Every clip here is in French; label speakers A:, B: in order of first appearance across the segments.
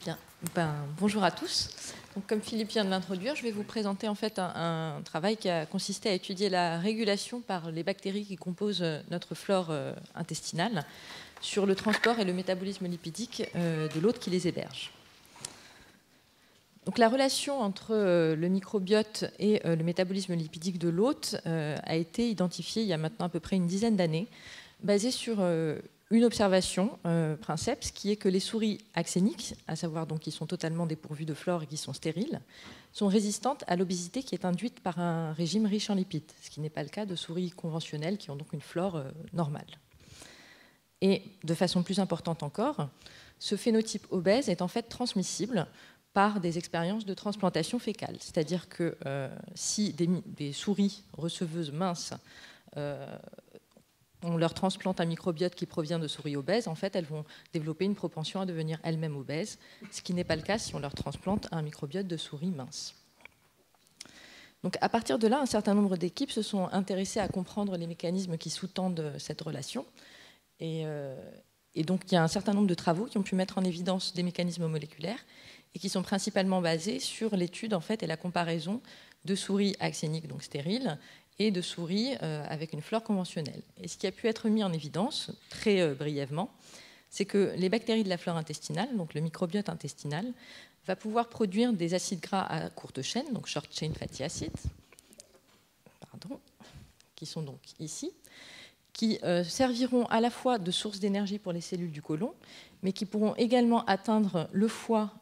A: Bien. Bonjour à tous. Donc, comme Philippe vient de l'introduire, je vais vous présenter en fait un travail qui a consisté à étudier la régulation par les bactéries qui composent notre flore intestinale sur le transport et le métabolisme lipidique de l'hôte qui les héberge. Donc, la relation entre le microbiote et le métabolisme lipidique de l'hôte a été identifiée il y a maintenant à peu près une dizaine d'années, basée sur une observation, princeps, qui est que les souris axéniques, à savoir donc qui sont totalement dépourvues de flore et qui sont stériles, sont résistantes à l'obésité qui est induite par un régime riche en lipides, ce qui n'est pas le cas de souris conventionnelles qui ont donc une flore normale. Et de façon plus importante encore, ce phénotype obèse est en fait transmissible par des expériences de transplantation fécale. C'est-à-dire que si des souris receveuses minces, on leur transplante un microbiote qui provient de souris obèses, en fait, elles vont développer une propension à devenir elles-mêmes obèses, ce qui n'est pas le cas si on leur transplante un microbiote de souris minces. Donc, à partir de là, un certain nombre d'équipes se sont intéressées à comprendre les mécanismes qui sous-tendent cette relation. Et donc, il y a un certain nombre de travaux qui ont pu mettre en évidence des mécanismes moléculaires et qui sont principalement basés sur l'étude en fait, et la comparaison de souris axéniques, donc stériles, et de souris avec une flore conventionnelle. Et ce qui a pu être mis en évidence, très brièvement, c'est que les bactéries de la flore intestinale, donc le microbiote intestinal, va pouvoir produire des acides gras à courte chaîne, donc short chain fatty acids, qui sont donc ici, qui serviront à la fois de source d'énergie pour les cellules du côlon, mais qui pourront également atteindre le foie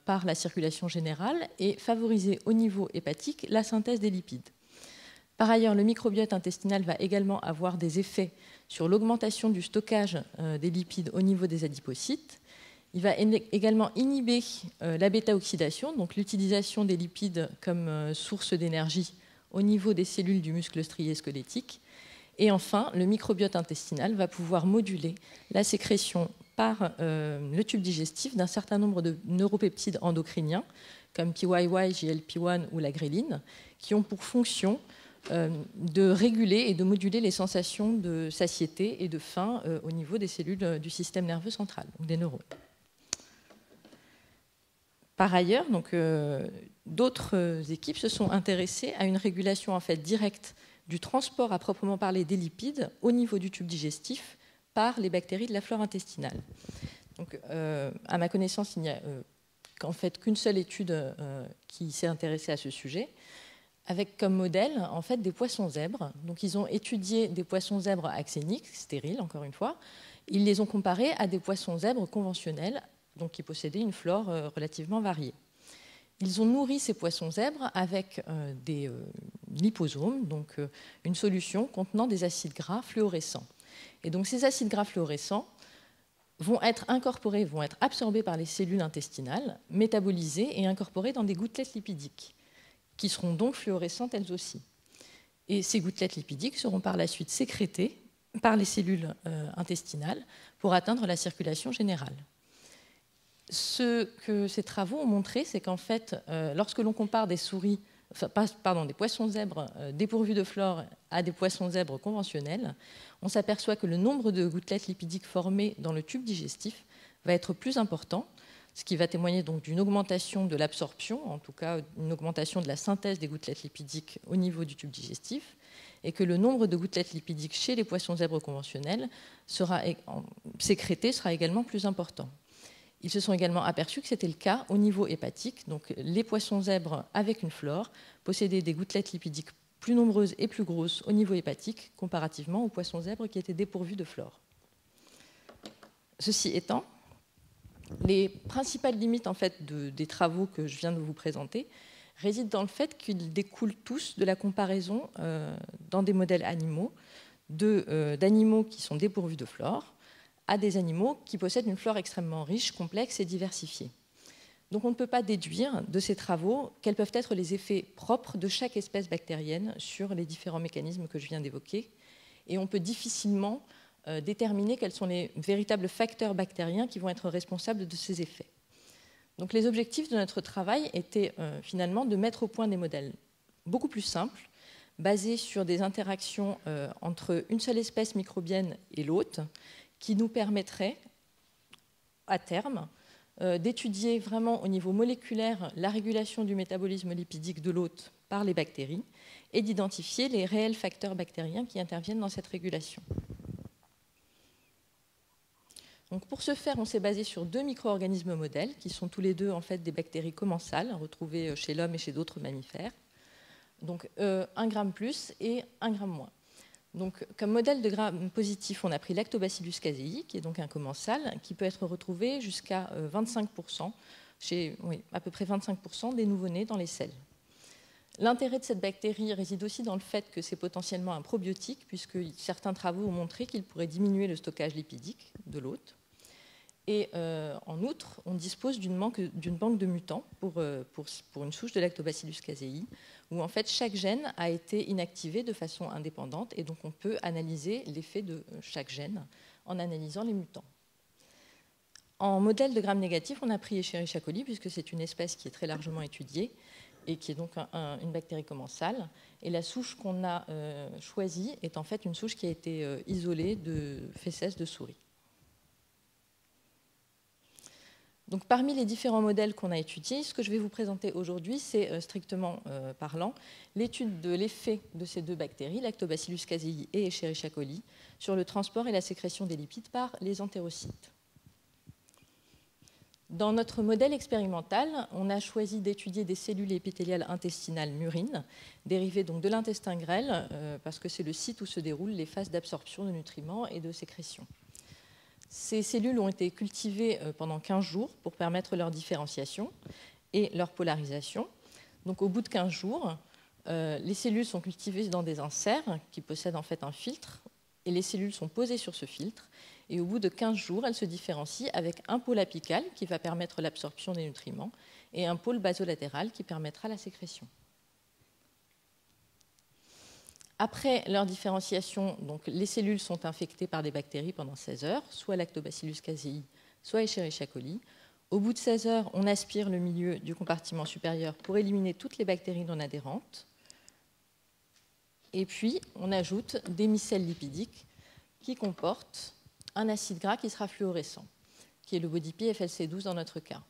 A: par la circulation générale et favoriser au niveau hépatique la synthèse des lipides. Par ailleurs, le microbiote intestinal va également avoir des effets sur l'augmentation du stockage des lipides au niveau des adipocytes. Il va également inhiber la bêta-oxydation, donc l'utilisation des lipides comme source d'énergie au niveau des cellules du muscle strié squelettique. Et enfin, le microbiote intestinal va pouvoir moduler la sécrétion par le tube digestif d'un certain nombre de neuropeptides endocriniens, comme PYY, GLP-1 ou la gréline, qui ont pour fonction de réguler et de moduler les sensations de satiété et de faim au niveau des cellules du système nerveux central, donc des neurones. Par ailleurs, d'autres équipes se sont intéressées à une régulation en fait, directe du transport à proprement parler des lipides au niveau du tube digestif par les bactéries de la flore intestinale. Donc, à ma connaissance, il n'y a en fait qu'une seule étude qui s'est intéressée à ce sujet, avec comme modèle en fait, des poissons zèbres. Donc, ils ont étudié des poissons zèbres axéniques, stériles encore une fois. Ils les ont comparés à des poissons zèbres conventionnels, donc qui possédaient une flore relativement variée. Ils ont nourri ces poissons zèbres avec des liposomes, donc une solution contenant des acides gras fluorescents. Et donc ces acides gras fluorescents vont être incorporés, vont être absorbés par les cellules intestinales, métabolisés et incorporés dans des gouttelettes lipidiques, qui seront donc fluorescentes elles aussi. Et ces gouttelettes lipidiques seront par la suite sécrétées par les cellules intestinales pour atteindre la circulation générale. Ce que ces travaux ont montré, c'est qu'en fait, lorsque l'on compare des poissons zèbres dépourvus de flore à des poissons zèbres conventionnels, on s'aperçoit que le nombre de gouttelettes lipidiques formées dans le tube digestif va être plus important, ce qui va témoigner donc d'une augmentation de l'absorption, en tout cas une augmentation de la synthèse des gouttelettes lipidiques au niveau du tube digestif, et que le nombre de gouttelettes lipidiques chez les poissons zèbres conventionnels sécrétés sera également plus important. Ils se sont également aperçus que c'était le cas au niveau hépatique. Donc, les poissons zèbres avec une flore possédaient des gouttelettes lipidiques plus nombreuses et plus grosses au niveau hépatique comparativement aux poissons zèbres qui étaient dépourvus de flore. Ceci étant, les principales limites en fait, des travaux que je viens de vous présenter résident dans le fait qu'ils découlent tous de la comparaison dans des modèles animaux d'animaux qui sont dépourvus de flore à des animaux qui possèdent une flore extrêmement riche, complexe et diversifiée. Donc on ne peut pas déduire de ces travaux quels peuvent être les effets propres de chaque espèce bactérienne sur les différents mécanismes que je viens d'évoquer, et on peut difficilement déterminer quels sont les véritables facteurs bactériens qui vont être responsables de ces effets. Donc les objectifs de notre travail étaient finalement de mettre au point des modèles beaucoup plus simples, basés sur des interactions entre une seule espèce microbienne et l'autre, qui nous permettrait, à terme, d'étudier vraiment au niveau moléculaire la régulation du métabolisme lipidique de l'hôte par les bactéries et d'identifier les réels facteurs bactériens qui interviennent dans cette régulation. Donc pour ce faire, on s'est basé sur 2 micro-organismes modèles qui sont tous les deux en fait des bactéries commensales retrouvées chez l'homme et chez d'autres mammifères. Donc 1 gramme plus et 1 gramme moins. Donc, comme modèle de gram positif, on a pris Lactobacillus casei, qui est donc un commensal, qui peut être retrouvé jusqu'à 25%, à peu près 25% des nouveau-nés dans les selles. L'intérêt de cette bactérie réside aussi dans le fait que c'est potentiellement un probiotique, puisque certains travaux ont montré qu'il pourrait diminuer le stockage lipidique de l'hôte. Et en outre, on dispose d'une banque de mutants pour une souche de Lactobacillus casei, où en fait chaque gène a été inactivé de façon indépendante, et donc on peut analyser l'effet de chaque gène en analysant les mutants. En modèle de gram négatif, on a pris Escherichia coli, puisque c'est une espèce qui est très largement étudiée, et qui est donc une bactérie commensale. Et la souche qu'on a choisie est en fait une souche qui a été isolée de fesses de souris. Donc, parmi les différents modèles qu'on a étudiés, ce que je vais vous présenter aujourd'hui, c'est strictement parlant l'étude de l'effet de ces 2 bactéries, Lactobacillus casei et Escherichia coli, sur le transport et la sécrétion des lipides par les entérocytes. Dans notre modèle expérimental, on a choisi d'étudier des cellules épithéliales intestinales murines, dérivées donc de l'intestin grêle, parce que c'est le site où se déroulent les phases d'absorption de nutriments et de sécrétion. Ces cellules ont été cultivées pendant 15 jours pour permettre leur différenciation et leur polarisation. Donc, au bout de 15 jours, les cellules sont cultivées dans des inserts qui possèdent en fait un filtre, et les cellules sont posées sur ce filtre. Et au bout de 15 jours, elles se différencient avec un pôle apical qui va permettre l'absorption des nutriments et un pôle basolatéral qui permettra la sécrétion. Après leur différenciation, donc, les cellules sont infectées par des bactéries pendant 16 heures, soit Lactobacillus casei, soit Escherichia coli. Au bout de 16 heures, on aspire le milieu du compartiment supérieur pour éliminer toutes les bactéries non adhérentes. Et puis, on ajoute des micelles lipidiques qui comportent un acide gras qui sera fluorescent, qui est le BodyP FLC12 dans notre cas.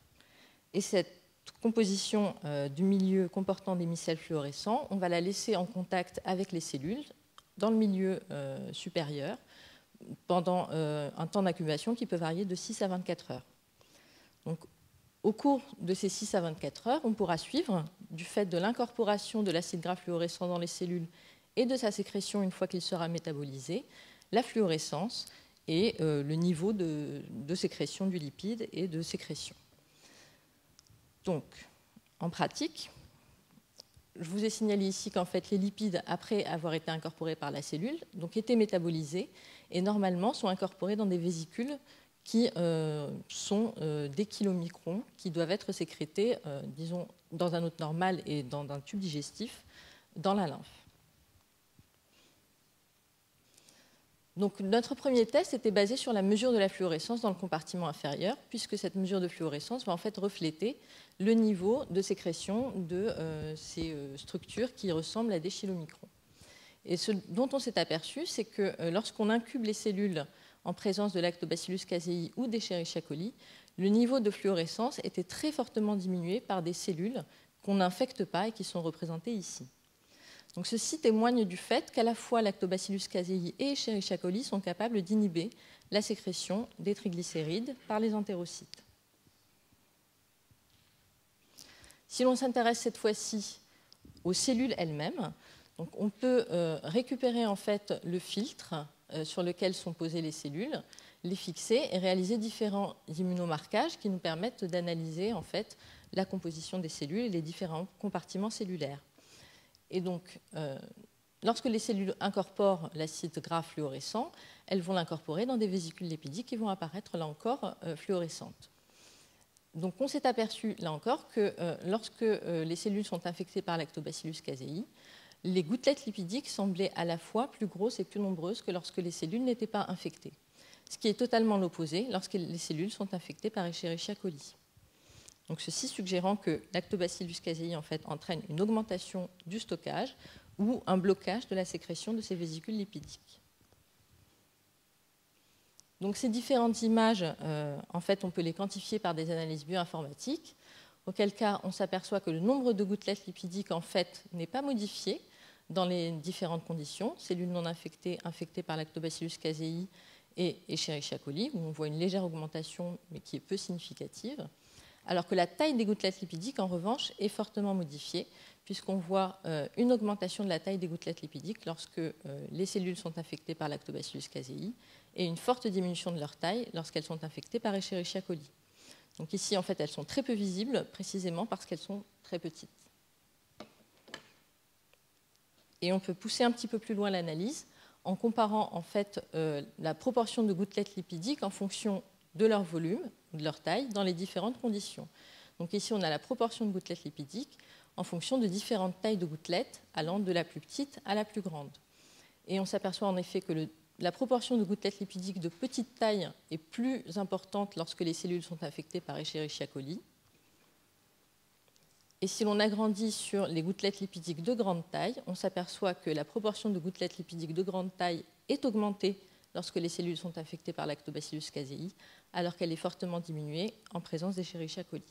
A: Et cette composition du milieu comportant des micelles fluorescents, on va la laisser en contact avec les cellules dans le milieu supérieur pendant un temps d'accumulation qui peut varier de 6 à 24 heures. Donc, au cours de ces 6 à 24 heures, on pourra suivre, du fait de l'incorporation de l'acide gras fluorescent dans les cellules et de sa sécrétion une fois qu'il sera métabolisé, la fluorescence et le niveau de sécrétion du lipide et de sécrétion. Donc, en pratique, je vous ai signalé ici qu'en fait, les lipides, après avoir été incorporés par la cellule, donc étaient métabolisés et normalement sont incorporés dans des vésicules qui sont des kilomicrons qui doivent être sécrétés, disons, dans un hôte normal et dans un tube digestif, dans la lymphe. Donc, notre premier test était basé sur la mesure de la fluorescence dans le compartiment inférieur, puisque cette mesure de fluorescence va en fait refléter le niveau de sécrétion de ces structures qui ressemblent à des chylomicrons. Et ce dont on s'est aperçu, c'est que lorsqu'on incube les cellules en présence de Lactobacillus casei ou d'Escherichia coli, le niveau de fluorescence était très fortement diminué par des cellules qu'on n'infecte pas et qui sont représentées ici. Donc, ceci témoigne du fait qu'à la fois Lactobacillus casei et Escherichia coli sont capables d'inhiber la sécrétion des triglycérides par les entérocytes. Si l'on s'intéresse cette fois-ci aux cellules elles-mêmes, donc on peut récupérer en fait le filtre sur lequel sont posées les cellules, les fixer et réaliser différents immunomarquages qui nous permettent d'analyser en fait la composition des cellules et les différents compartiments cellulaires. Et donc, lorsque les cellules incorporent l'acide gras fluorescent, elles vont l'incorporer dans des vésicules lipidiques qui vont apparaître, là encore, fluorescentes. Donc, on s'est aperçu, là encore, que lorsque les cellules sont infectées par Lactobacillus casei, les gouttelettes lipidiques semblaient à la fois plus grosses et plus nombreuses que lorsque les cellules n'étaient pas infectées, ce qui est totalement l'opposé lorsque les cellules sont infectées par Escherichia coli. Donc, ceci suggérant que Lactobacillus casei en fait, entraîne une augmentation du stockage ou un blocage de la sécrétion de ces vésicules lipidiques. Donc ces différentes images, en fait, on peut les quantifier par des analyses bioinformatiques, auquel cas on s'aperçoit que le nombre de gouttelettes lipidiques en fait n'est pas modifié dans les différentes conditions, cellules non infectées, infectées par Lactobacillus casei et Escherichia coli, où on voit une légère augmentation mais qui est peu significative, alors que la taille des gouttelettes lipidiques en revanche est fortement modifiée, puisqu'on voit une augmentation de la taille des gouttelettes lipidiques lorsque les cellules sont infectées par Lactobacillus casei et une forte diminution de leur taille lorsqu'elles sont infectées par Escherichia coli. Donc ici, en fait, elles sont très peu visibles, précisément parce qu'elles sont très petites. Et on peut pousser un petit peu plus loin l'analyse en comparant en fait la proportion de gouttelettes lipidiques en fonction de leur volume, de leur taille, dans les différentes conditions. Donc ici, on a la proportion de gouttelettes lipidiques en fonction de différentes tailles de gouttelettes, allant de la plus petite à la plus grande. Et on s'aperçoit en effet que la proportion de gouttelettes lipidiques de petite taille est plus importante lorsque les cellules sont infectées par Escherichia coli. Et si l'on agrandit sur les gouttelettes lipidiques de grande taille, on s'aperçoit que la proportion de gouttelettes lipidiques de grande taille est augmentée lorsque les cellules sont infectées par Lactobacillus casei, alors qu'elle est fortement diminuée en présence d'Escherichia coli.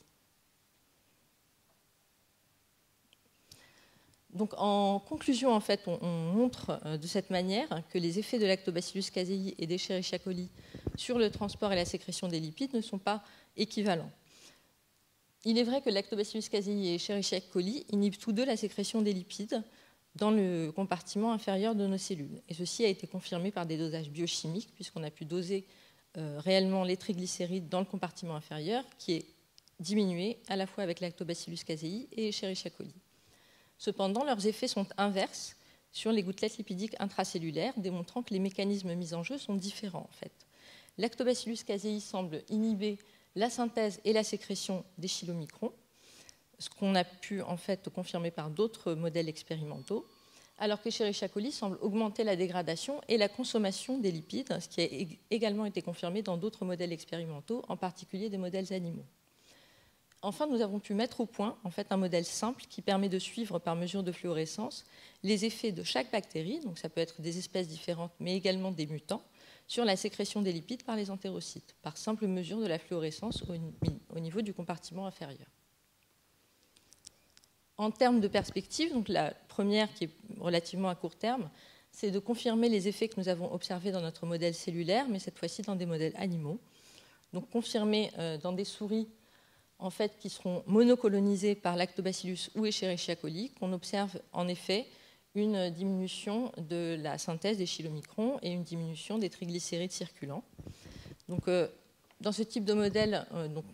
A: Donc, en conclusion, en fait, on montre de cette manière que les effets de Lactobacillus casei et d'Escherichia coli sur le transport et la sécrétion des lipides ne sont pas équivalents. Il est vrai que Lactobacillus casei et Escherichia coli inhibent tous deux la sécrétion des lipides dans le compartiment inférieur de nos cellules. Et ceci a été confirmé par des dosages biochimiques, puisqu'on a pu doser réellement les triglycérides dans le compartiment inférieur, qui est diminué à la fois avec Lactobacillus casei et Escherichia coli. Cependant, leurs effets sont inverses sur les gouttelettes lipidiques intracellulaires, démontrant que les mécanismes mis en jeu sont différents en fait. Lactobacillus casei semble inhiber la synthèse et la sécrétion des chylomicrons, ce qu'on a pu en fait confirmer par d'autres modèles expérimentaux, alors qu'Escherichia coli semble augmenter la dégradation et la consommation des lipides, ce qui a également été confirmé dans d'autres modèles expérimentaux, en particulier des modèles animaux. Enfin, nous avons pu mettre au point en fait, un modèle simple qui permet de suivre par mesure de fluorescence les effets de chaque bactérie, donc ça peut être des espèces différentes, mais également des mutants, sur la sécrétion des lipides par les entérocytes, par simple mesure de la fluorescence au niveau du compartiment inférieur. En termes de perspective, donc la première qui est relativement à court terme, c'est de confirmer les effets que nous avons observés dans notre modèle cellulaire, mais cette fois-ci dans des modèles animaux. Donc confirmer dans des souris en fait, qui seront monocolonisées par Lactobacillus ou Escherichia coli, qu'on observe en effet une diminution de la synthèse des chylomicrons et une diminution des triglycérides circulants. Donc, dans ce type de modèle,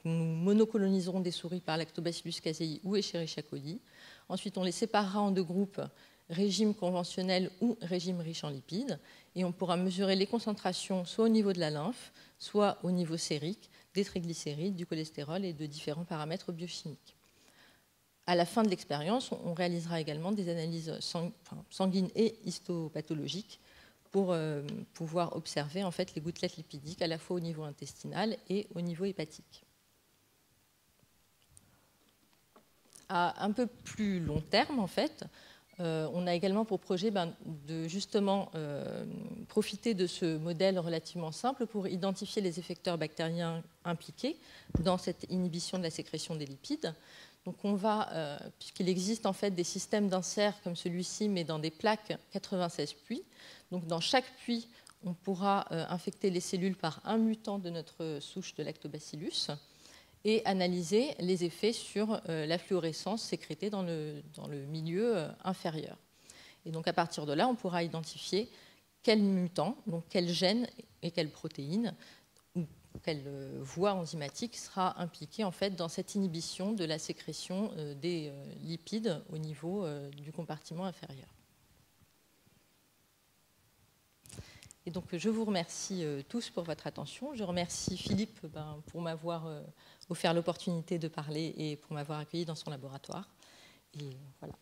A: nous monocoloniserons des souris par Lactobacillus casei ou Escherichia coli. Ensuite, on les séparera en deux groupes, régime conventionnel ou régime riche en lipides, et on pourra mesurer les concentrations soit au niveau de la lymphe, soit au niveau sérique, des triglycérides, du cholestérol et de différents paramètres biochimiques. À la fin de l'expérience, on réalisera également des analyses sanguines et histopathologiques pour pouvoir observer en fait, les gouttelettes lipidiques à la fois au niveau intestinal et au niveau hépatique. À un peu plus long terme, en fait, on a également pour projet de justement profiter de ce modèle relativement simple pour identifier les effecteurs bactériens impliqués dans cette inhibition de la sécrétion des lipides. Donc on va, puisqu'il existe en fait des systèmes d'insert comme celui-ci, mais dans des plaques 96 puits. Donc dans chaque puits, on pourra infecter les cellules par un mutant de notre souche de lactobacillus et analyser les effets sur la fluorescence sécrétée dans le milieu inférieur. Et donc à partir de là, on pourra identifier quel mutant, donc quel gène et quelle protéine ou quelle voie enzymatique sera impliquée en fait dans cette inhibition de la sécrétion des lipides au niveau du compartiment inférieur. Et donc je vous remercie tous pour votre attention. Je remercie Philippe pour m'avoir offert l'opportunité de parler et pour m'avoir accueilli dans son laboratoire. Et voilà.